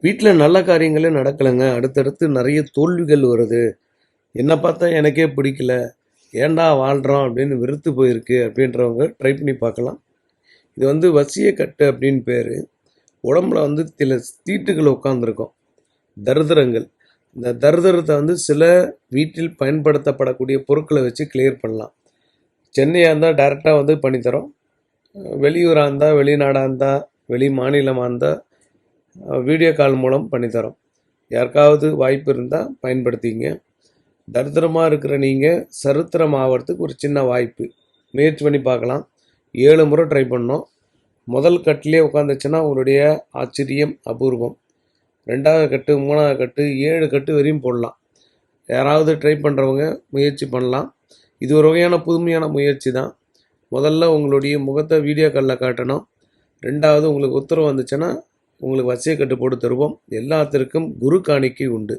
வீட்டில் நல்ல காரியங்களே நடக்கலைங்க. அடுத்தடுத்து நிறைய தோல்விகள் வருது. என்னை பார்த்தா எனக்கே பிடிக்கல. ஏன்டா வாழ்கிறோம் அப்படின்னு வெறுத்து போயிருக்கு அப்படின்றவங்க ட்ரை பண்ணி பார்க்கலாம். இது வசியக்கட்டு அப்படின்னு பேர். உடம்புல சில தீட்டுகள் உட்காந்துருக்கும், தரித்திரங்கள். இந்த தரித்திரத்தை சில வீட்டில் பயன்படுத்தப்படக்கூடிய பொருட்களை வச்சு கிளியர் பண்ணலாம். சென்னையாக இருந்தால் டைரெக்டாக பண்ணித்தரோம். வெளியூராக இருந்தால், வெளிநாடாக இருந்தால், வெளி மாநிலமாக இருந்தால் வீடியோ கால் மூலம் பண்ணித்தரோம். யாருக்காவது வாய்ப்பு இருந்தால் பயன்படுத்திங்க. தரித்திரமாக இருக்கிற நீங்கள் சரித்திரம் ஆகிறதுக்கு ஒரு சின்ன வாய்ப்பு. முயற்சி பண்ணி பார்க்கலாம். 7 முறை ட்ரை பண்ணோம். முதல் கட்டிலே உட்காந்துச்சுன்னா உங்களுடைய ஆச்சரியம் அபூர்வம். 2வது கட்டு, 3வது கட்டு, 7 கட்டு வரையும் போடலாம். யாராவது ட்ரை பண்ணுறவங்க முயற்சி பண்ணலாம். இது ஒரு வகையான புதுமையான முயற்சி தான். முதல்ல உங்களுடைய முகத்தை வீடியோ காலில் காட்டணும். 2வது உங்களுக்கு உத்தரவு வந்துச்சுன்னா உங்களுக்கு வசியக்கட்டு போட்டு தருவோம். எல்லாத்திற்கும் குரு காணிக்கை உண்டு.